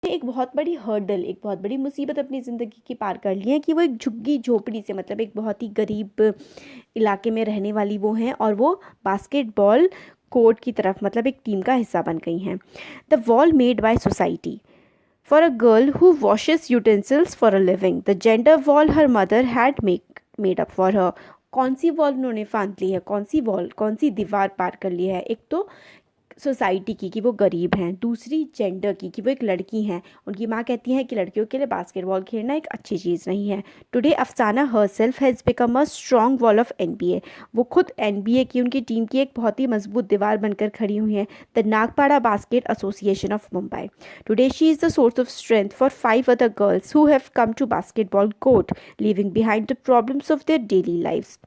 एक बहुत बड़ी हर्डल, एक बहुत बड़ी मुसीबत अपनी ज़िंदगी की पार कर ली है कि वो एक झुग्गी झोपड़ी से, मतलब एक बहुत ही गरीब इलाके में रहने वाली वो हैं, और वो बास्केटबॉल कोर्ट की तरफ मतलब एक टीम का हिस्सा बन गई हैं। The wall made by society for a girl who washes utensils for a living. The gender wall her mother had made up for her. कौन सी वॉल उन्होंने फांद ली है, कौन सी वॉल, कौन सी दीवार पार कर ली है? एक तो सोसाइटी की कि वो गरीब हैं, दूसरी जेंडर की कि वो एक लड़की हैं। उनकी माँ कहती हैं कि लड़कियों के लिए बास्केटबॉल खेलना एक अच्छी चीज़ नहीं है। टुडे अफसाना herself has become a strong wall of NBA. वो खुद एनबीए की उनकी टीम की एक बहुत ही मजबूत दीवार बनकर खड़ी हुई हैं। The Nagpada basket association of Mumbai. Today she is the source of strength for 5 other girls who have come to basketball court, living behind the problems of their daily lives.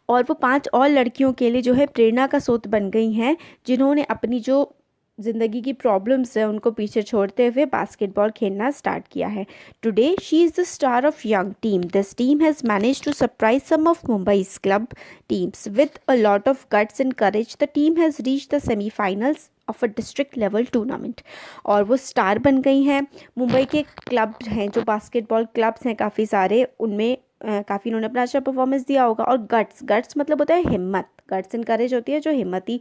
और वो 5 और लड़कियों के लिए जो है प्रेरणा का स्रोत बन गई हैं, जिन्होंने अपनी जो ज़िंदगी की प्रॉब्लम्स है उनको पीछे छोड़ते हुए बास्केटबॉल खेलना स्टार्ट किया है। Today she is the star of young team. This team has manage to surprise some of Mumbai's club teams with a lot of guts and courage. The team has reach the semifinals of a district level tournament. और वो star बन गई हैं। मुंबई के club हैं, जो basketball clubs हैं काफ़ी सारे, उनमें काफ़ी इन्होंने अपना अच्छा परफॉर्मेंस दिया होगा। और गट्स मतलब होता है हिम्मत, गट्स एंड करेज होती है, जो हिम्मती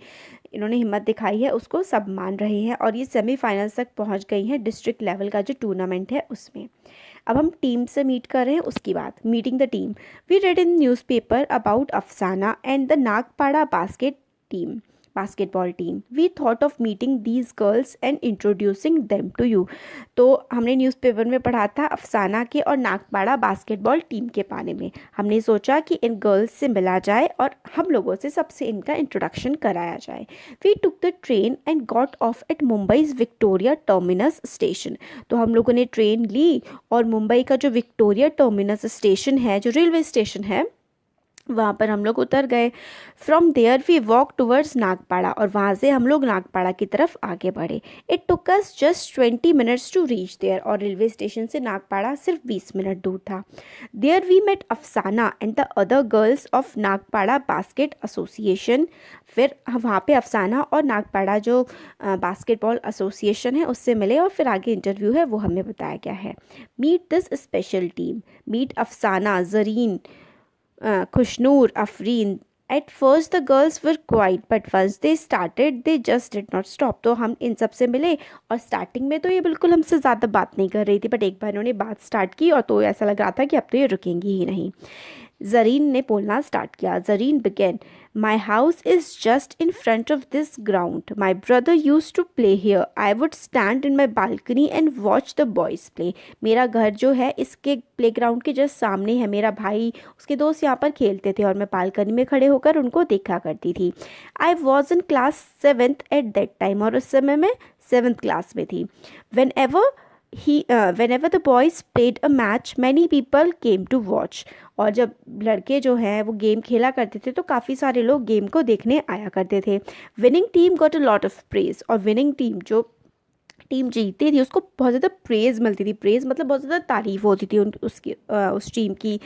इन्होंने हिम्मत दिखाई है उसको सब मान रहे हैं। और ये सेमीफाइनल्स तक पहुंच गई हैं डिस्ट्रिक्ट लेवल का जो टूर्नामेंट है उसमें। अब हम टीम से मीट कर रहे हैं, उसकी बात, meeting the team. We read in newspaper about Afsana and the Nagpada basketball team. We thought of meeting these girls and introducing them to you. तो हमने न्यूज़पेपर में पढ़ा था अफसाना के और नागपाड़ा बास्केटबॉल टीम के बारे में। हमने सोचा कि इन गर्ल्स से मिला जाए और हम लोगों से सबसे इनका इंट्रोडक्शन कराया जाए। We took the train and got off at Mumbai's Victoria Terminus station. तो हम लोगों ने ट्रेन ली और मुंबई का जो विक्टोरिया टर्मिनस स्टेशन है, जो रेलवे स्टेशन है, वहाँ पर हम लोग उतर गए। From there we walk towards Nagpada. और वहाँ से हम लोग नागपाड़ा की तरफ आगे बढ़े। It took us just 20 minutes to reach there. और रेलवे स्टेशन से नागपाड़ा सिर्फ 20 मिनट दूर था। There we met Afsana and the other girls of Nagpada basket association. फिर वहाँ पे अफसाना और नागपाड़ा जो बास्केटबॉल एसोसिएशन है उससे मिले, और फिर आगे इंटरव्यू है वो हमें बताया गया है। Meet this special team. Meet Afsana, Zarin, Kushnur, Afreen. At first the girls were quiet, but once they started, they just did not stop. तो हम इन सब से मिले और स्टार्टिंग में तो ये बिल्कुल हमसे ज़्यादा बात नहीं कर रही थी, बट एक बार इन्होंने बात स्टार्ट की और तो ऐसा लग रहा था कि अब तो ये रुकेंगी ही नहीं। जरीन ने बोलना स्टार्ट किया। Zarin began, my house is just in front of this ground. My brother use to play here. I would stand in my balcony and watch the boys play. मेरा घर जो है इसके प्ले ग्राउंड के जस्ट सामने है। मेरा भाई, उसके दोस्त यहाँ पर खेलते थे और मैं बालकनी में खड़े होकर उनको देखा करती थी। I was in class 7th eight that time. और उस समय मैं 7th क्लास में थी। Whenever the boys played a match, many people came to watch. और जब लड़के जो हैं वो गेम खेला करते थे तो काफ़ी सारे लोग गेम को देखने आया करते थे। Winning team got a lot of praise. और विनिंग टीम, जो टीम जीतती थी, उसको बहुत ज़्यादा प्रेज़ मिलती थी। प्रेज़ मतलब बहुत ज़्यादा तारीफ होती थी उस टीम की।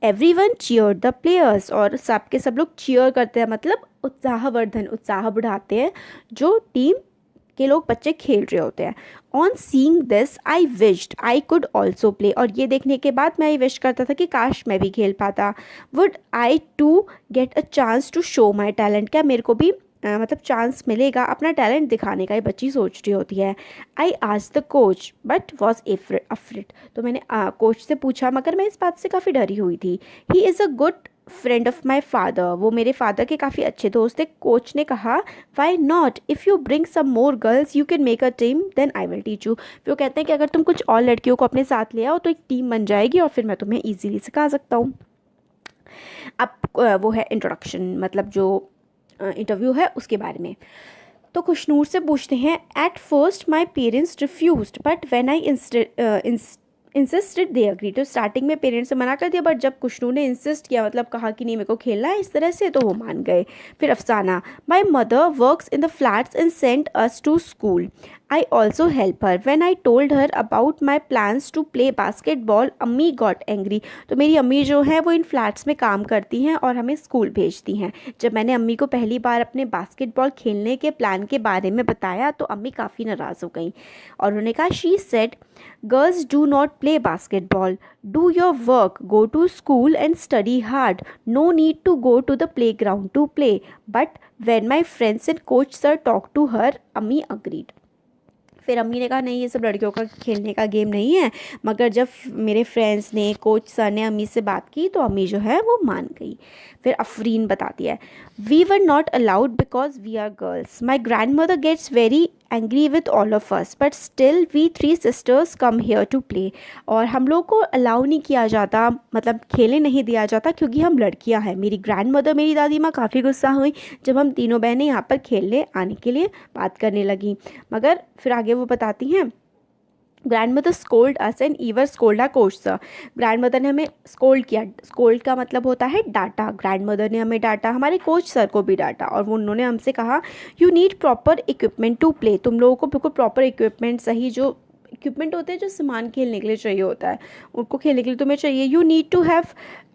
Everyone cheer the players. और सब के सब लोग चीयर करते हैं, मतलब उत्साहवर्धन, उत्साह बढ़ाते हैं जो टीम के लोग, बच्चे खेल रहे होते हैं। On seeing this I wished I could also play. और ये देखने के बाद मैं ये विश करता था कि काश मैं भी खेल पाता। Would I to get a chance to show my talent. क्या मेरे को भी मतलब चांस मिलेगा अपना टैलेंट दिखाने का, ये बच्ची सोच रही होती है। I asked the coach but was afraid. तो मैंने कोच से पूछा, मगर मैं इस बात से काफ़ी डरी हुई थी। He is a good friend of my father. वो मेरे फादर के काफ़ी अच्छे दोस्त थे। कोच ने कहा, why not, if you bring some more girls you can make a team, then I will teach you. वो कहते हैं कि अगर तुम कुछ और लड़कियों को अपने साथ ले आओ तो एक टीम बन जाएगी और फिर मैं तुम्हें ईजीली सिखा सकता हूँ। अब वो है इंट्रोडक्शन, मतलब जो इंटरव्यू है उसके बारे में। तो खुशनूर से पूछते हैं, at first my parents refused but when I insisted they agree. तो स्टार्टिंग में पेरेंट्स ने मना कर दिया, बट जब खुशनूर ने इंसिस्ट किया, मतलब कहा कि नहीं मेरे को खेलना है इस तरह से, तो वो मान गए। फिर Afsana, my mother works in the flats and sent us to school. I also help her. When I told her about my plans to play basketball, अम्मी got angry. तो मेरी अम्मी जो है वो इन फ्लैट्स में काम करती हैं और हमें स्कूल भेजती हैं. जब मैंने अम्मी को पहली बार अपने बास्केटबॉल खेलने के प्लान के बारे में बताया तो अम्मी काफ़ी नाराज़ हो गई और उन्होंने कहा, she said, girls do not play basketball, do your work, go to school and study hard, no need to go to the play ground to play. But when my friends and coach sir talked to her, अम्मी agreed. फिर अम्मी ने कहा, नहीं ये सब लड़कियों का खेलने का गेम नहीं है. मगर जब मेरे फ्रेंड्स ने, कोच सर ने अम्मी से बात की तो अम्मी जो है वो मान गई. फिर अफरीन बताती है, we were not allowed because we are girls. My grandmother gets very angry with all of us, but still we 3 sisters come here to play. और हम लोग को अलाउ नहीं किया जाता, मतलब खेलने नहीं दिया जाता क्योंकि हम लड़कियां हैं. मेरी ग्रैंड मदर, मेरी दादी माँ काफ़ी गुस्सा हुई जब हम तीनों बहनें यहाँ पर खेलने आने के लिए बात करने लगी. मगर फिर आगे वो बताती हैं, grandmother scold us and ever scold our coach sir. Grandmother ने हमें स्कोल्ड किया. स्कोल्ड का मतलब होता है डांटा. ग्रैंड मदर ने हमें डांटा, हमारे कोच सर को भी डांटा और वो उन्होंने हमसे कहा, you need proper equipment to play. तुम लोगों को बिल्कुल प्रॉपर इक्विपमेंट, सही जो इक्विपमेंट होते हैं जो सामान खेलने के लिए चाहिए होता है, उनको खेलने के लिए तुम्हें चाहिए. You need to have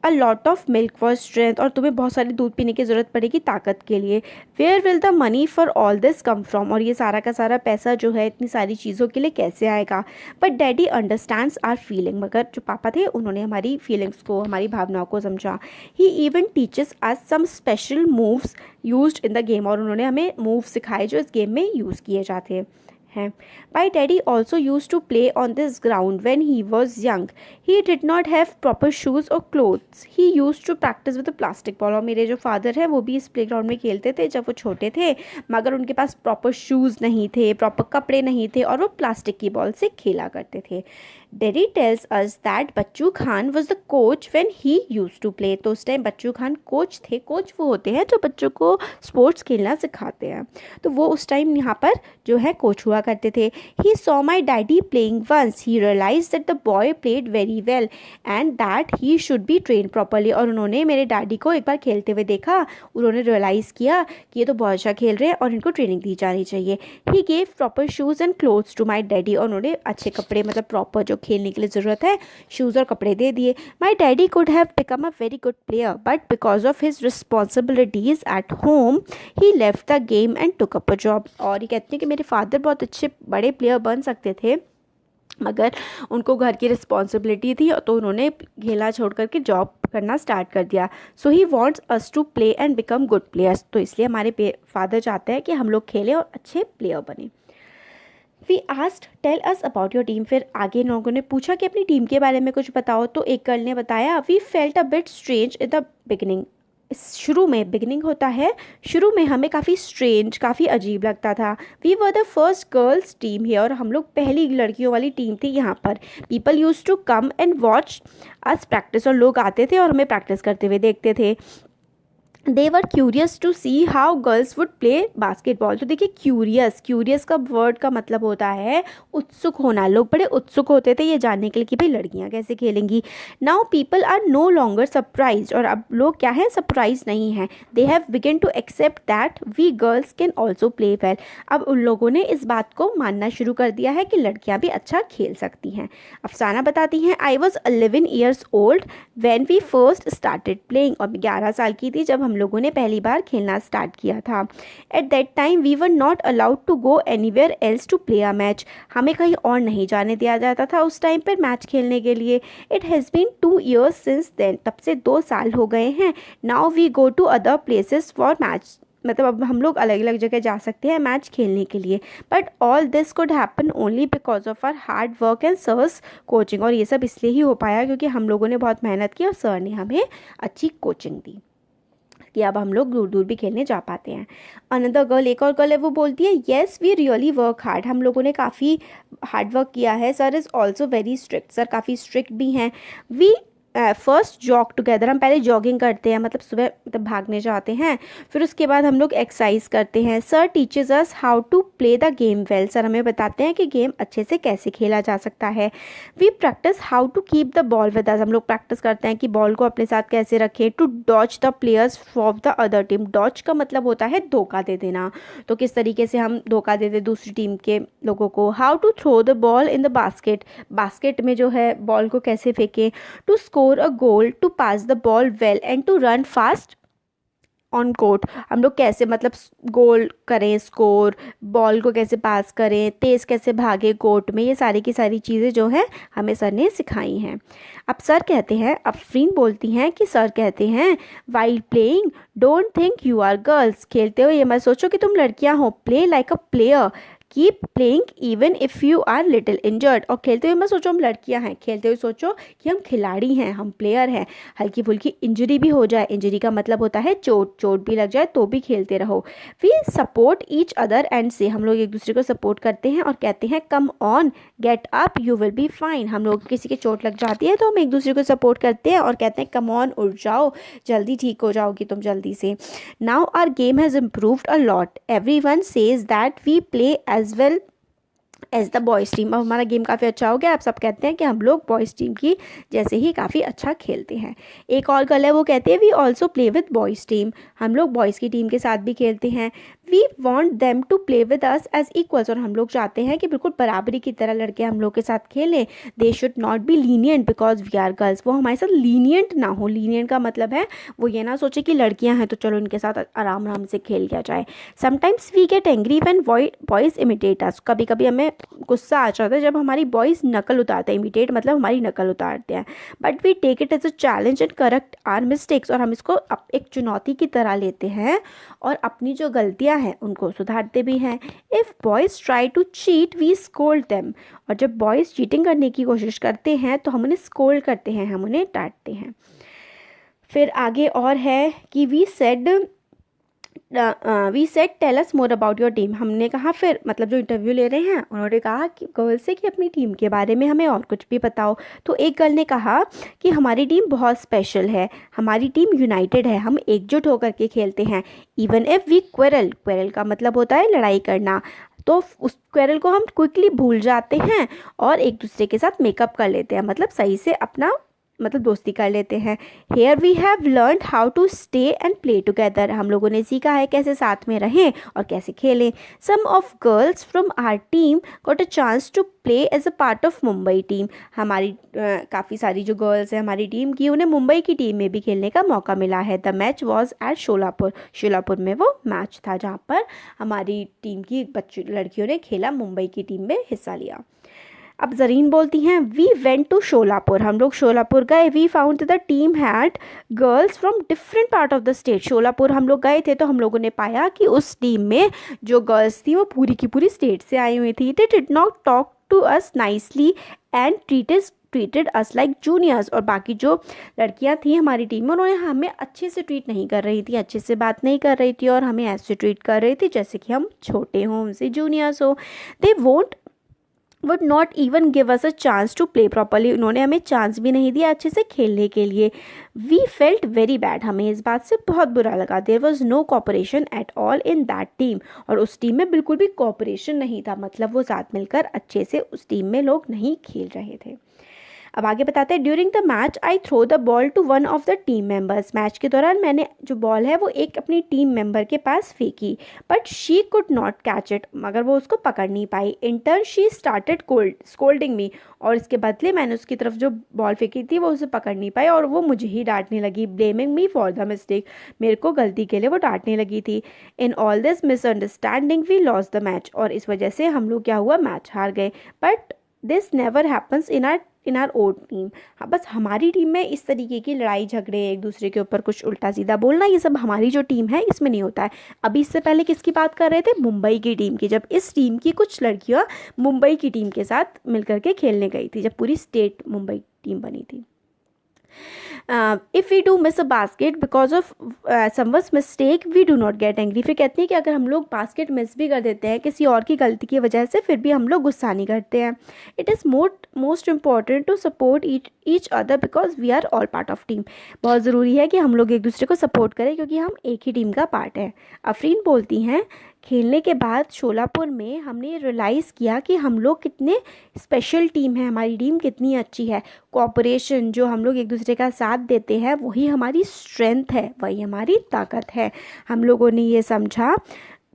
a lot of milk for strength. और तुम्हें बहुत सारी दूध पीने की ज़रूरत पड़ेगी ताकत के लिए. Where will the money for all this come from. और ये सारा का सारा पैसा जो है इतनी सारी चीज़ों के लिए कैसे आएगा. But daddy understands our feeling. मगर जो पापा थे उन्होंने हमारी फीलिंग्स को, हमारी भावनाओं को समझा. He even teaches us some special moves used in the game. और उन्होंने हमें मूव सिखाए जो इस गेम में यूज़ किए जाते हैं. My daddy also used to play on this ground when he was young. He did not have proper shoes or clothes. He used to practice with a plastic ball. और मेरे जो father हैं वो भी इस प्लेग्राउंड में खेलते थे जब वो छोटे थे, मगर उनके पास प्रॉपर शूज़ नहीं थे, प्रॉपर कपड़े नहीं थे और वो प्लास्टिक की बॉल से खेला करते थे. Daddy tells us that Bachchu Khan was the coach when he used to play. तो उस टाइम बच्चू खान कोच थे. कोच वो होते हैं जो बच्चों को स्पोर्ट्स खेलना सिखाते हैं. तो वो उस टाइम यहाँ पर जो है कोच हुआ करते थे. He saw my daddy playing once. He realized that the boy played very well and that he should be trained properly. और उन्होंने मेरे डैडी को एक बार खेलते हुए देखा. उन्होंने रियलाइज़ किया कि ये तो बहुत अच्छा खेल रहे हैं और इनको ट्रेनिंग दी जानी चाहिए. He gave proper shoes and clothes to my daddy. और उन्होंने अच्छे कपड़े, मतलब प्रॉपर जो खेलने के लिए ज़रूरत है शूज़ और कपड़े दे दिए. My daddy could have become a very good player but because of his responsibilities at home he left the game and took up a job. और ये कहते हैं कि मेरे फादर बहुत अच्छे बड़े प्लेयर बन सकते थे मगर उनको घर की रिस्पॉन्सिबिलिटी थी तो उन्होंने खेला छोड़ करके जॉब करना स्टार्ट कर दिया. So he wants us to play and become good players. तो इसलिए हमारे फादर चाहते हैं कि हम लोग खेलें और अच्छे प्लेयर बने. We asked tell us about your team. फिर आगे लोगों ने पूछा कि अपनी टीम के बारे में कुछ बताओ. तो एक गर्ल ने बताया, we felt a bit strange in the beginning. शुरू में, बिगनिंग होता है शुरू में, हमें काफ़ी स्ट्रेंज, काफ़ी अजीब लगता था. We were the first girls team here. और हम लोग पहली लड़कियों वाली टीम थी यहाँ पर. People use to come and watch us practice. और लोग आते थे और हमें प्रैक्टिस करते हुए देखते थे. They were curious to see how girls would play basketball. तो देखिए क्यूरियस, क्यूरियस का वर्ड का मतलब होता है उत्सुक होना. लोग बड़े उत्सुक होते थे ये जानने के लिए कि भाई लड़कियां कैसे खेलेंगी. Now people are no longer surprise. और अब लोग क्या है, सरप्राइज नहीं है. They have begun to accept that we girls can also play well. अब उन लोगों ने इस बात को मानना शुरू कर दिया है कि लड़कियां भी अच्छा खेल सकती हैं. अफसाना बताती हैं, I was 11 years old when we first started playing. और 11 साल की थी जब हम लोगों ने पहली बार खेलना स्टार्ट किया था. At that time we were not allowed to go anywhere else to play a match. हमें कहीं और नहीं जाने दिया जाता था उस टाइम पर मैच खेलने के लिए. It has been 2 years since then. तब से 2 साल हो गए हैं. Now we go to other places for match. मतलब अब हम लोग अलग अलग जगह जा सकते हैं मैच खेलने के लिए. But all this could happen only because of our hard work and sir's coaching. और ये सब इसलिए ही हो पाया क्योंकि हम लोगों ने बहुत मेहनत की और सर ने हमें अच्छी कोचिंग दी कि अब हम लोग दूर दूर भी खेलने जा पाते हैं. अनदर गर्ल, एक और गर्ल है, वो बोलती है, yes we really work hard. हम लोगों ने काफ़ी हार्ड वर्क किया है. Sir is also very strict. Sir काफ़ी स्ट्रिक्ट भी हैं. वी फर्स्ट जॉग टुगेदर, हम पहले जॉगिंग करते हैं, मतलब सुबह मतलब भागने जाते हैं, फिर उसके बाद हम लोग एक्सरसाइज करते हैं। Sir teaches us how to play the game well, sir हमें बताते हैं कि गेम अच्छे से कैसे खेला जा सकता है। We practice how to keep the ball with us, हम लोग प्रैक्टिस करते हैं कि बॉल को अपने साथ कैसे रखें। To dodge the players of the other team, dodge का मतलब होता है धोखा दे देना, तो किस तरीके से हम धोखा दे दें दूसरी टीम के लोगों को। How to throw the ball in the basket, basket में जो है बॉल को कैसे फेंकें। To score a goal, to pass the ball well and to run fast on court, हम लोग कैसे मतलब गोल करें, स्कोर, बॉल को कैसे पास करें, तेज़ कैसे भागे कोर्ट में, ये सारी की सारी चीज़ें जो है हमें सर ने सिखाई हैं। अब सर कहते हैं, अब फ्रीन बोलती हैं कि सर कहते हैं while playing don't think you are girls, खेलते हुए ये मत सोचो कि तुम लड़कियां हो। Play like a player, keep playing even if you are little injured, और खेलते हुए मत सोचो हम लड़कियां हैं, खेलते हुए सोचो कि हम खिलाड़ी हैं, हम प्लेयर हैं। हल्की फुल्की इंजरी भी हो जाए, इंजरी का मतलब होता है चोट, चोट भी लग जाए तो भी खेलते रहो। We support each other and से, हम लोग एक दूसरे को सपोर्ट करते हैं और कहते हैं come on get up you will be fine, हम लोग किसी की चोट लग जाती है तो हम एक दूसरे को सपोर्ट करते हैं और कहते हैं कम ऑन, उठ जाओ, जल्दी ठीक हो जाओगी तुम जल्दी से। Now our game has improved a lot, everyone says that we play as well as the boys team, अब हमारा गेम काफ़ी अच्छा हो गया, आप सब कहते हैं कि हम लोग बॉयज़ टीम की जैसे ही काफ़ी अच्छा खेलते हैं। एक और गर्ल है वो कहती है we also play with boys team, हम लोग बॉयज़ की टीम के साथ भी खेलते हैं। We want them to play with us as equals, और हम लोग चाहते हैं कि बिल्कुल बराबरी की तरह लड़के हम लोग के साथ खेलें। They should not be lenient because we are girls, वो हमारे साथ लीनियंट ना हो, लीनियंट का मतलब है वो ये ना सोचे कि लड़कियां हैं तो चलो इनके साथ आराम आराम से खेल लिया जाए। Sometimes we get angry when boys imitate us, कभी कभी हमें गुस्सा आ जाता है जब हमारी बॉयज़ नकल उतारते हैं, इमिटेट मतलब हमारी नकल उतारते हैं। But we take it as a challenge and correct our mistakes, और हम इसको एक चुनौती की तरह लेते हैं और अपनी जो गलतियां हैं उनको सुधारते भी हैं। If boys try to cheat we scold them, और जब बॉयज़ चीटिंग करने की कोशिश करते हैं तो हम उन्हें स्कोल्ड करते हैं, हम उन्हें डांटते हैं। फिर आगे और है कि we said tell us more about your team, हमने कहा फिर मतलब जो इंटरव्यू ले रहे हैं उन्होंने कहा कि गर्ल से कि अपनी टीम के बारे में हमें और कुछ भी बताओ। तो एक गर्ल ने कहा कि हमारी टीम बहुत स्पेशल है, हमारी टीम यूनाइटेड है, हम एकजुट होकर के खेलते हैं। Even if we quarrel, quarrel का मतलब होता है लड़ाई करना, तो उस क्वेरल को हम क्विकली भूल जाते हैं और एक दूसरे के साथ मेकअप कर लेते हैं, मतलब सही से अपना मतलब दोस्ती कर लेते हैं। Here we have learn how to stay and play together, हम लोगों ने सीखा है कैसे साथ में रहें और कैसे खेलें। Some of girls from our team got a chance to play as a part of Mumbai team, हमारी काफ़ी सारी जो गर्ल्स हैं हमारी टीम की उन्हें मुंबई की टीम में भी खेलने का मौका मिला है। The match was at Sholapur, Sholapur में वो मैच था जहाँ पर हमारी टीम की लड़कियों ने खेला, मुंबई की टीम में हिस्सा लिया। अब जरीन बोलती हैं वी वेंट टू शोलापुर, हम लोग शोलापुर गए। We found the team had girls from different part of the state, Sholapur हम लोग गए थे तो हम लोगों ने पाया कि उस टीम में जो गर्ल्स थी वो पूरी की पूरी स्टेट से आई हुई थी। They did not talk to us nicely and treated us like juniors, और बाकी जो लड़कियां थी हमारी टीम में उन्होंने हमें अच्छे से ट्रीट नहीं कर रही थी, अच्छे से बात नहीं कर रही थी और हमें ऐसे ट्रीट कर रही थी जैसे कि हम छोटे हों, उनसे जूनियर्स हो। They would not even give us a chance to play properly, उन्होंने हमें चांस भी नहीं दिया अच्छे से खेलने के लिए। वी फेल्ट वेरी बैड, हमें इस बात से बहुत बुरा लगा। There was no cooperation at all in that team, और उस टीम में बिल्कुल भी कॉपरेशन नहीं था, मतलब वो साथ मिलकर अच्छे से उस टीम में लोग नहीं खेल रहे थे। अब आगे बताते हैं during the match I throw the ball to one of the team members, match के दौरान मैंने जो बॉल है वो एक अपनी टीम मेंबर के पास फेंकी, but she could not catch it, मगर वो उसको पकड़ नहीं पाई। In turn she started scolding me, और इसके बदले मैंने उसकी तरफ जो बॉल फेंकी थी वो उसे पकड़ नहीं पाई और वो मुझे ही डांटने लगी। Blaming me for the mistake, मेरे को गलती के लिए वो डांटने लगी थी। In all this misunderstanding we lost the match, और इस वजह से हम लोग क्या हुआ, मैच हार गए। But this never happens in our own team, हाँ बस हमारी टीम में इस तरीके की लड़ाई झगड़े, एक दूसरे के ऊपर कुछ उल्टा सीधा बोलना, ये सब हमारी जो टीम है इसमें नहीं होता है। अभी इससे पहले किसकी बात कर रहे थे, मुंबई की टीम की, जब इस टीम की कुछ लड़कियां मुंबई की टीम के साथ मिलकर के खेलने गई थी, जब पूरी स्टेट मुंबई टीम बनी थी। If we do miss a basket because of someone's mistake we do not get angry. फिर कहते हैं कि अगर हम लोग बास्केट मिस भी कर देते हैं किसी और की गलती की वजह से, फिर भी हम लोग गुस्सा नहीं करते हैं। It is most important to support each other because we are all part of team. बहुत ज़रूरी है कि हम लोग एक दूसरे को सपोर्ट करें क्योंकि हम एक ही टीम का पार्ट है। अफरीन बोलती हैं, खेलने के बाद शोलापुर में हमने रियलाइज़ किया कि हम लोग कितने स्पेशल टीम है, हमारी टीम कितनी अच्छी है। कोऑपरेशन, जो हम लोग एक दूसरे का साथ देते हैं, वही हमारी स्ट्रेंथ है, वही हमारी ताकत है। हम लोगों ने ये समझा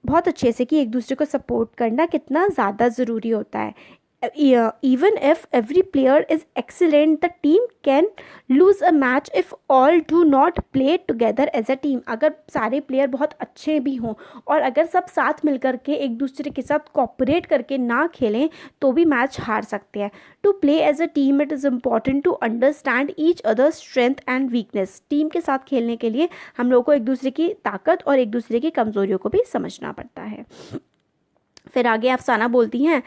बहुत अच्छे से कि एक दूसरे को सपोर्ट करना कितना ज़्यादा ज़रूरी होता है। Even if every player is excellent, the team can lose a match if all do not play together as a team। अगर सारे प्लेयर बहुत अच्छे भी हों और अगर सब साथ मिलकर के एक दूसरे के साथ कोऑपरेट करके ना खेलें तो भी मैच हार सकते हैं। To play as a team it is important to understand each other strength and weakness. Team के साथ खेलने के लिए हम लोग को एक दूसरे की ताकत और एक दूसरे की कमज़ोरियों को भी समझना पड़ता है। फिर आगे अफसाना बोलती हैं,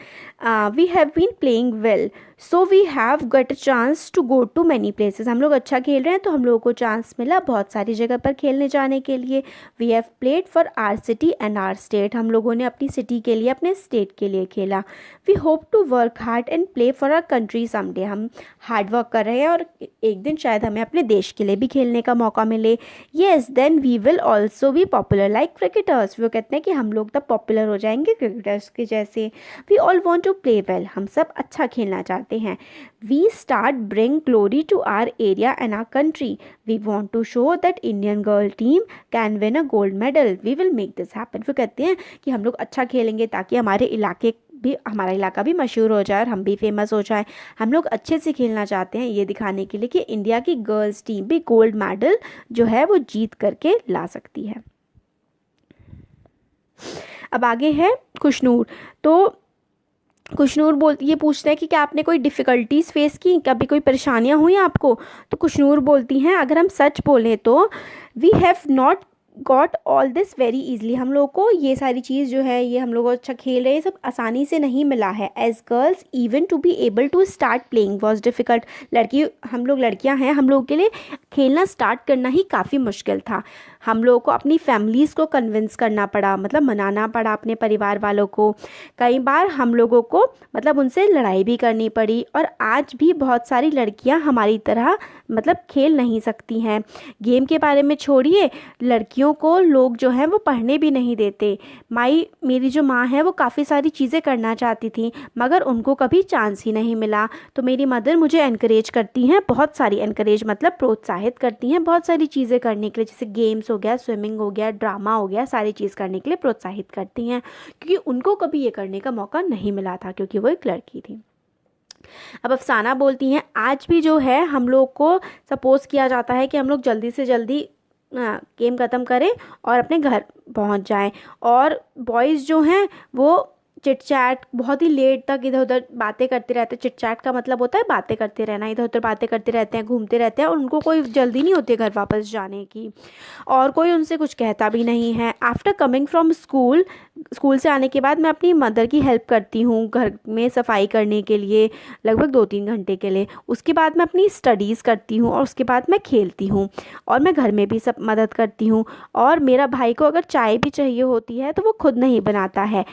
we have been playing well so we have got a chance to go to many places. हम लोग अच्छा खेल रहे हैं तो हम लोगों को चांस मिला बहुत सारी जगह पर खेलने जाने के लिए। We have played for our city and our state. हम लोगों ने अपनी सिटी के लिए, अपने स्टेट के लिए खेला। We hope to work hard and play for our country someday. हम हार्ड वर्क कर रहे हैं और एक दिन शायद हमें अपने देश के लिए भी खेलने का मौका मिले। Yes then we will also be popular like cricketers. वो कहते हैं कि हम लोग तब पॉपुलर हो जाएंगे क्रिकेटर्स के जैसे। We all want to play well. हम सब अच्छा खेलना चाहते हैं। We start bring glory to our area and our country. We want to show that Indian girl team can win a gold medal. We will make this happen. वो कहते हैं कि हम लोग अच्छा खेलेंगे ताकि हमारे इलाके भी, हमारा इलाका भी मशहूर हो जाए और हम भी फेमस हो जाए। हम लोग अच्छे से खेलना चाहते हैं ये दिखाने के लिए कि इंडिया की गर्ल्स टीम भी गोल्ड मेडल जो है वो जीत करके ला सकती है। अब आगे है खुशनूर। तो खुशनूर ये पूछते हैं कि क्या आपने कोई डिफ़िकल्टीज़ फेस की, कभी कोई परेशानियां हुई आपको। तो खुशनूर बोलती हैं, अगर हम सच बोलें तो we have not got all this very easily. हम लोग को ये सारी चीज़ जो है, ये हम लोग अच्छा खेल रहे हैं, सब आसानी से नहीं मिला है। As girls even to be able to start playing was difficult. हम लोग लड़कियां हैं, हम लोगों के लिए खेलना स्टार्ट करना ही काफ़ी मुश्किल था। हम लोगों को अपनी फैमिलीज़ को कन्विंस करना पड़ा, मतलब मनाना पड़ा अपने परिवार वालों को। कई बार हम लोगों को मतलब उनसे लड़ाई भी करनी पड़ी। और आज भी बहुत सारी लड़कियां हमारी तरह मतलब खेल नहीं सकती हैं। गेम के बारे में छोड़िए, लड़कियों को लोग जो हैं वो पढ़ने भी नहीं देते। मेरी जो माँ है वो काफ़ी सारी चीज़ें करना चाहती थी मगर उनको कभी चांस ही नहीं मिला। तो मेरी मदर मुझे एनकरेज करती हैं, बहुत सारी एनकरेज मतलब प्रोत्साहित करती हैं बहुत सारी चीज़ें करने के लिए, जैसे गेम्स हो गया, स्विमिंग हो गया, ड्रामा हो गया, सारी चीज़ करने के लिए प्रोत्साहित करती हैं क्योंकि उनको कभी ये करने का मौका नहीं मिला था क्योंकि वो एक लड़की थी। अब अफसाना बोलती हैं, आज भी जो है हम लोग को सपोज किया जाता है कि हम लोग जल्दी से जल्दी गेम ख़त्म करें और अपने घर पहुंच जाएं। और बॉयज़ जो हैं वो चिट चैट बहुत ही लेट तक इधर उधर बातें करते रहते हैं। चिट चैट का मतलब होता है बातें करते रहना, इधर उधर बातें करते रहते हैं, घूमते रहते हैं और उनको कोई जल्दी नहीं होती घर वापस जाने की और कोई उनसे कुछ कहता भी नहीं है। आफ्टर कमिंग फ्रॉम स्कूल से आने के बाद मैं अपनी मदर की हेल्प करती हूँ घर में सफाई करने के लिए लगभग 2-3 घंटे के लिए। उसके बाद मैं अपनी स्टडीज़ करती हूँ और उसके बाद मैं खेलती हूँ और मैं घर में भी सब मदद करती हूँ। और मेरा भाई को अगर चाय भी चाहिए होती है तो वो खुद नहीं बनाता है।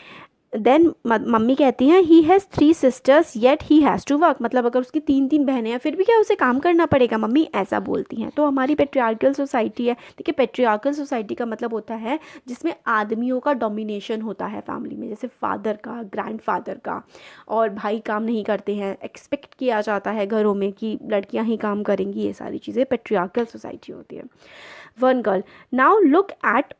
देन मम्मी कहती हैं, he has 3 sisters yet he has to work. मतलब अगर उसकी 3 बहनें हैं फिर भी क्या उसे काम करना पड़ेगा, मम्मी ऐसा बोलती हैं। तो हमारी पेट्रियार्कल सोसाइटी है। देखिए पेट्रियार्कल सोसाइटी का मतलब होता है जिसमें आदमियों का डोमिनेशन होता है फैमिली में, जैसे फादर का, ग्रैंडफादर का, और भाई काम नहीं करते हैं। एक्सपेक्ट किया जाता है घरों में कि लड़कियां ही काम करेंगी। ये सारी चीज़ें पेट्रियार्कल सोसाइटी होती है। One girl now look at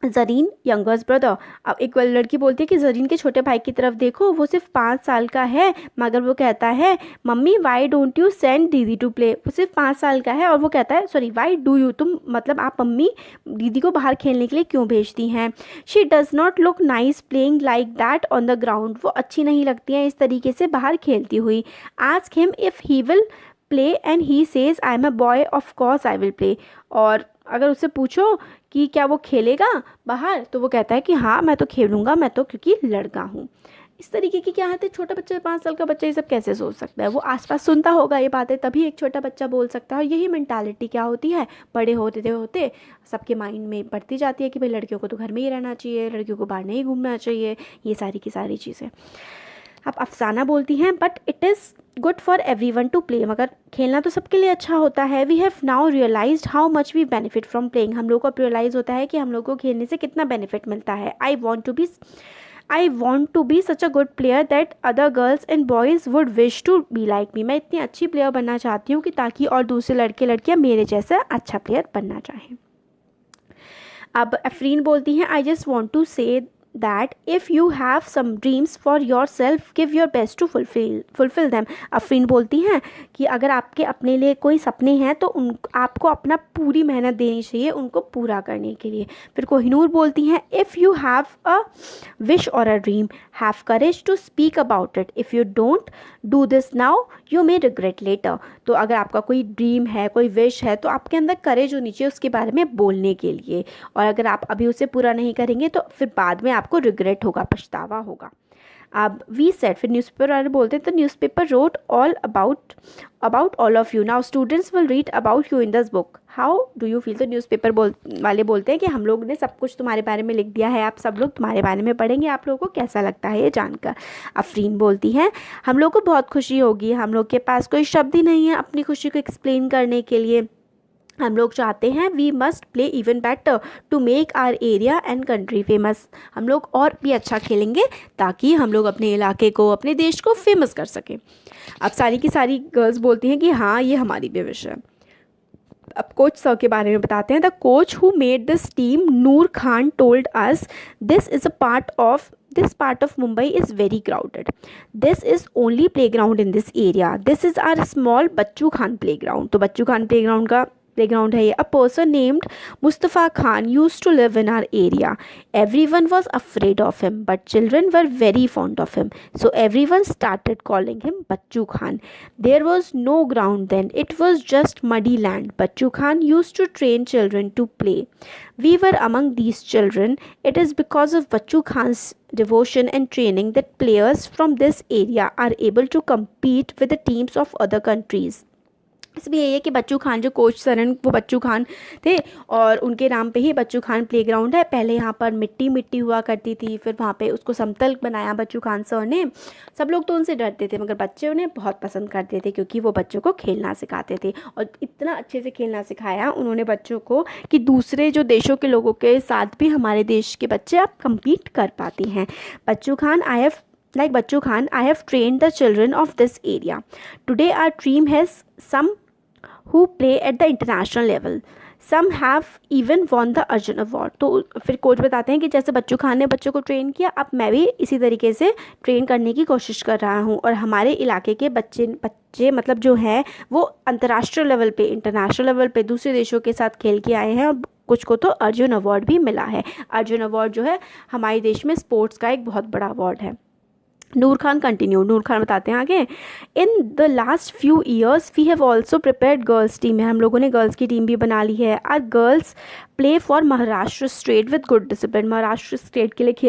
Zareen youngers brother. अब एक लड़की बोलती है कि ज़रीन के छोटे भाई की तरफ देखो, वो सिर्फ 5 साल का है मगर वो कहता है, mummy why don't you send दीदी टू प्ले। वो सिर्फ 5 साल का है और वो कहता है, सॉरी वाई डू यू, तुम मतलब आप मम्मी दीदी को बाहर खेलने के लिए क्यों भेजती हैं। She does not look nice playing like that on the ground. वो अच्छी नहीं लगती हैं इस तरीके से बाहर खेलती हुई। Ask him if he will play and he says I am a boy of course I will play. और अगर उससे पूछो कि क्या वो खेलेगा बाहर तो वो कहता है कि हाँ मैं तो खेलूँगा, मैं तो क्योंकि लड़का हूँ। इस तरीके की क्या है, छोटा बच्चा 5 साल का बच्चा ये सब कैसे सोच सकता है, वो आसपास सुनता होगा ये बातें, तभी एक छोटा बच्चा बोल सकता है। और यही मेंटालिटी क्या होती है, बड़े होते होते सबके माइंड में बढ़ती जाती है कि भाई लड़कियों को तो घर में ही रहना चाहिए, लड़कियों को बाहर नहीं घूमना चाहिए, ये सारी की सारी चीज़ें। अब अफसाना बोलती हैं, but it is good for everyone to play, मगर खेलना तो सबके लिए अच्छा होता है। We have now realised how much we benefit from playing, हम लोग को अब रियलाइज़ होता है कि हम लोग को खेलने से कितना बेनिफिट मिलता है। I want to be such a good player that other girls and boys would wish to be like me, मैं इतनी अच्छी प्लेयर बनना चाहती हूँ कि ताकि और दूसरे लड़के लड़कियाँ मेरे जैसा अच्छा प्लेयर बनना चाहें। अब अफरीन बोलती हैं, आई जस्ट वॉन्ट टू से that if you have some dreams for yourself give your best to fulfill them। Afreen बोलती हैं कि अगर आपके अपने लिए कोई सपने हैं तो आपको अपना पूरी मेहनत देनी चाहिए उनको पूरा करने के लिए। फिर कोहिनूर बोलती हैं, if you have a wish or a dream have courage to speak about it, if you don't do this now you may regret later। तो अगर आपका कोई ड्रीम है, कोई विश है, तो आपके अंदर करेज होनी चाहिए उसके बारे में बोलने के लिए, और अगर आप अभी उसे पूरा नहीं करेंगे तो फिर बाद में आपको रिग्रेट होगा, पछतावा होगा। अब वी सेड, फिर न्यूज़पेपर वाले बोलते हैं, तो newspaper wrote all about all of you, now students will read about you in this book, how do you feel. तो न्यूज़पेपर वाले बोलते हैं कि हम लोग ने सब कुछ तुम्हारे बारे में लिख दिया है, आप सब लोग तुम्हारे बारे में पढ़ेंगे, आप लोगों को कैसा लगता है ये जानकर। अफरीन बोलती हैं, हम लोग को बहुत खुशी होगी, हम लोग के पास कोई शब्द ही नहीं है अपनी खुशी को एक्सप्लेन करने के लिए। हम लोग चाहते हैं we must play even better to make our area and country famous, हम लोग और भी अच्छा खेलेंगे ताकि हम लोग अपने इलाके को, अपने देश को फेमस कर सकें। अब सारी की सारी गर्ल्स बोलती हैं कि हाँ ये हमारी भी विश है। अब कोच सर के बारे में बताते हैं, the coach who made this team Noor Khan told us this is a This part of Mumbai is very crowded. This is only playground in this area. This is our small Bachchu Khan playground. तो बच्चू Khan playground का playground है ये। A person named Mustafa Khan used to live in our area. Everyone was afraid of him, but children were very fond of him. So everyone started calling him Bachchu Khan. There was no ground then. It was just muddy land. Bachchu Khan used to train children to play. We were among these children. It is because of Bachchu Khan's devotion and training that players from this area are able to compete with the teams of other countries. इसमें यही है कि बच्चू खान जो coach sir हैं वो बच्चू खान थे, और उनके नाम पे ही बच्चू खान प्लेग्राउंड है। पहले यहाँ पर मिट्टी हुआ करती थी, फिर वहाँ पे उसको समतल बनाया बच्चू खान सर ने। सब लोग तो उनसे डरते थे, मगर बच्चे उन्हें बहुत पसंद करते थे क्योंकि वो बच्चों को खेलना सिखाते थे, और इतना अच्छे से खेलना सिखाया उन्होंने बच्चों को कि दूसरे जो देशों के लोगों के साथ भी हमारे देश के बच्चे अब कम्पीट कर पाते हैं। Bachchu Khan, I have trained the children of this area. Today our team has some who play at the international level. Some have even won the Arjun Award। तो फिर कोच बताते हैं कि जैसे बच्चू खान ने बच्चों को ट्रेन किया, अब मैं भी इसी तरीके से ट्रेन करने की कोशिश कर रहा हूँ, और हमारे इलाके के बच्चे मतलब जो है वो अंतर्राष्ट्रीय लेवल पे, इंटरनेशनल लेवल पे दूसरे देशों के साथ खेल के आए हैं, और कुछ को तो अर्जुन अवार्ड भी मिला है। अर्जुन अवार्ड जो है हमारे देश में स्पोर्ट्स का एक बहुत बड़ा अवार्ड है। नूर खान बताते हैं आगे, in the last few years we have also prepared girls team, है हम लोगों ने गर्ल्स की टीम भी बना ली है। Our girls play for Maharashtra state with good discipline, Maharashtra state के लिए खेल